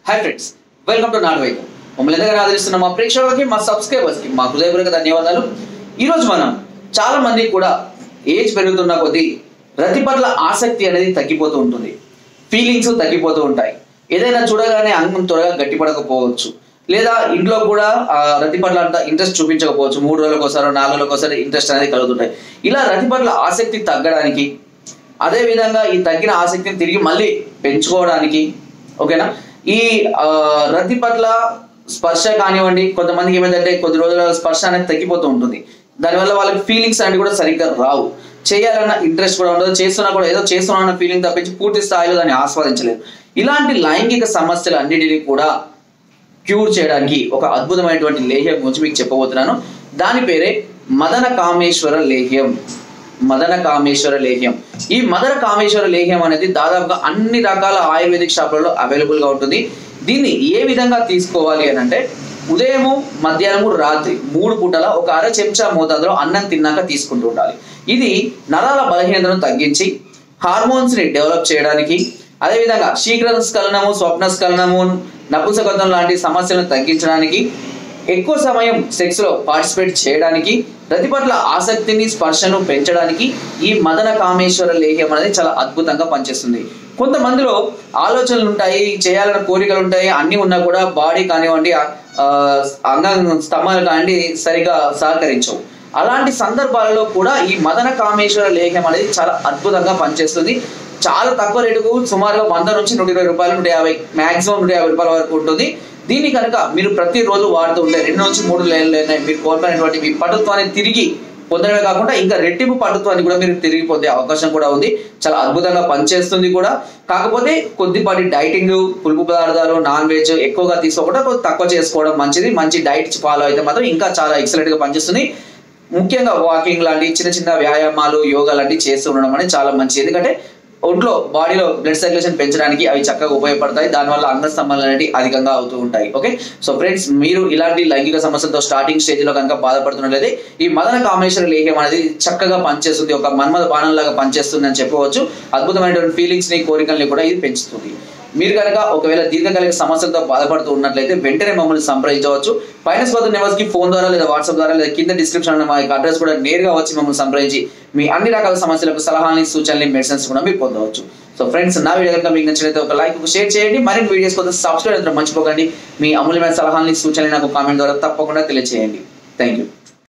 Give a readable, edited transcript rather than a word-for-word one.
Hi friends, welcome to not వైద్యం. మమ్మల్ని ఎంతగానో ఆదరిస్తున్న మా ప్రేక్షకులకి, మా సబ్స్క్రైబర్స్కి మా హృదయపూర్వక ధన్యవాదాలు. ఈరోజు మనం చాలా మంది కూడా ఏజ్ పెరుగుతున్న కొద్దీ రతి పట్ల ఆసక్తి అనేది తగ్గిపోతూ ఉంటుంది, ఫీలింగ్స్ తగ్గిపోతూ ఉంటాయి. ఏదైనా చూడగానే అంగం త్వరగా గట్టిపడకపోవచ్చు, లేదా ఇంట్లో కూడా రతి పట్ల అంత ఇంట్రెస్ట్ చూపించకపోవచ్చు. 3 రోజులకు ఒకసారి 4 రోజులకు ఒకసారి ఇంట్రెస్ట్ అనేది కలుగుతుంటాయి. ఇలా రతి పట్ల ఆసక్తి తగ్గడానికి, అదే విధంగా ఈ తగ్గిన ఆసక్తిని తిరిగి మళ్ళీ పెంచుకోవడానికి, ఓకేనా, ఈ రతి పట్ల స్పర్శ కానివ్వండి, కొంతమందికి ఏమైందంటే కొద్ది రోజుల స్పర్శ అనేది తగ్గిపోతూ ఉంటుంది. దానివల్ల వాళ్ళకి ఫీలింగ్స్ అనేవి కూడా సరిగ్గా రావు, చేయాలన్న ఇంట్రెస్ట్ కూడా ఉండదు, చేస్తున్నా కూడా ఏదో చేస్తున్నా ఫీలింగ్ తప్పించి పూర్తి స్థాయిలో దాన్ని ఆస్వాదించలేదు. ఇలాంటి లైంగిక సమస్యలు అన్నిటినీ కూడా క్యూర్ చేయడానికి ఒక అద్భుతమైనటువంటి లేహ్యం గురించి మీకు చెప్పబోతున్నాను. దాని పేరే మదన కామేశ్వర లేహ్యం. మదన కామేశ్వర లేహ్యం. ఈ మదన కామేశ్వర లేహ్యం అనేది దాదాపుగా అన్ని రకాల ఆయుర్వేదిక్ షాపులలో అవైలబుల్ గా ఉంటుంది. దీన్ని ఏ విధంగా తీసుకోవాలి అని అంటే, ఉదయము, మధ్యాహ్నము, రాత్రి 3 పూటల ఒక అర చెంచా మోతాదులో అన్నం తిన్నాక తీసుకుంటూ ఉండాలి. ఇది నరాల బలహీనతను తగ్గించి హార్మోన్స్ ని డెవలప్ చేయడానికి, అదేవిధంగా శీఘ్రస్ఖలనము, స్వప్నస్ఖలనము, నపుంసకత్వం లాంటి సమస్యలను తగ్గించడానికి, ఎక్కువ సమయం సెక్స్ లో పార్టిసిపేట్ చేయడానికి, రతి పట్ల ఆసక్తిని, స్పర్శను పెంచడానికి ఈ మదన కామేశ్వర లేహ్యం అనేది చాలా అద్భుతంగా పనిచేస్తుంది. కొంతమందిలో ఆలోచనలు ఉంటాయి, చేయాలన్న కోరికలు ఉంటాయి, అన్ని ఉన్నా కూడా బాడీ కానివ్వండి, అంగ స్తంభాలు కానివ్వండి సరిగా సహకరించవు. అలాంటి సందర్భాలలో కూడా ఈ మదన కామేశ్వర లేహ్యం అనేది చాలా అద్భుతంగా పనిచేస్తుంది. చాలా తక్కువ రేటుకు, సుమారుగా 100 నుంచి 120 రూపాయలు, 150, మాక్సిమం 150 రూపాయల వరకు ఉంటుంది. దీన్ని కనుక మీరు ప్రతిరోజు వాడుతూ ఉంటే 2 నుంచి 3 నెలలైనా మీరు కోల్పోయినటువంటి మీ పటుత్వాన్ని తిరిగి పొందడమే కాకుండా ఇంకా రెట్టింపు పటుత్వాన్ని కూడా మీరు తిరిగి పొందే అవకాశం కూడా ఉంది. చాలా అద్భుతంగా పనిచేస్తుంది కూడా. కాకపోతే కొద్దిపాటి డైటింగ్, పులుపు పదార్థాలు, నాన్ వెజ్ ఎక్కువగా తీసుకోకుండా కొంచెం తక్కువ చేసుకోవడం మంచిది. మంచి డైట్ ఫాలో అయితే మాత్రం ఇంకా చాలా ఎక్సలెంట్ గా పనిచేస్తుంది. ముఖ్యంగా వాకింగ్ లాంటి చిన్న చిన్న వ్యాయామాలు, యోగా లాంటివి చేస్తూ ఉండడం అనేది చాలా మంచిది. ఎందుకంటే ఒంట్లో, బాడీలో బ్లడ్ సర్క్యులేషన్ పెంచడానికి అవి చక్కగా ఉపయోగపడతాయి. దానివల్ల అంగస్తంభాలు అనేవి అధికంగా అవుతూ ఉంటాయి. ఓకే, సో ఫ్రెండ్స్, మీరు ఇలాంటి లైంగిక సమస్యలతో స్టార్టింగ్ స్టేజ్ లో కనుక బాధపడుతున్నట్లయితే ఈ మదన కామేశ్వర లేహ్యం అనేది చక్కగా పనిచేస్తుంది. ఒక మన్మథ బాణం లాగా పనిచేస్తుంది అని చెప్పవచ్చు. అద్భుతమైనటువంటి ఫీలింగ్స్ ని, కోరికల్ని కూడా ఇది పెంచుతుంది. మీరు కనుక ఒకవేళ దీర్ఘకాలిక సమస్యలతో బాధపడుతూ ఉన్నట్లయితే వెంటనే మమ్మల్ని సంప్రదించవచ్చు. పైన స్కోర్ నెంబర్స్ కి ఫోన్ ద్వారా, లేదా వాట్సాప్ ద్వారా, లేదా కింద డిస్క్రిప్షన్ మా అడ్రస్ కూడా నేరుగా వచ్చి మమ్మల్ని సంప్రదించి మీ అన్ని రకాల సమస్యలకు సలహాలని, సూచనలు, మెడిసిన్స్ కూడా మీరు పొందవచ్చు. సో ఫ్రెండ్స్, నా వీడియో కనుక మీకు నచ్చినట్లయితే ఒక లైక్, షేర్ చేయండి. మరిన్ని వీడియోస్ కోసం సబ్స్క్రైబ్ అయితే మర్చిపోకండి. మీ అమూల్యమైన సలహాలని, సూచనలు నాకు కామెంట్ ద్వారా తప్పకుండా తెలియజేయండి. Thank you.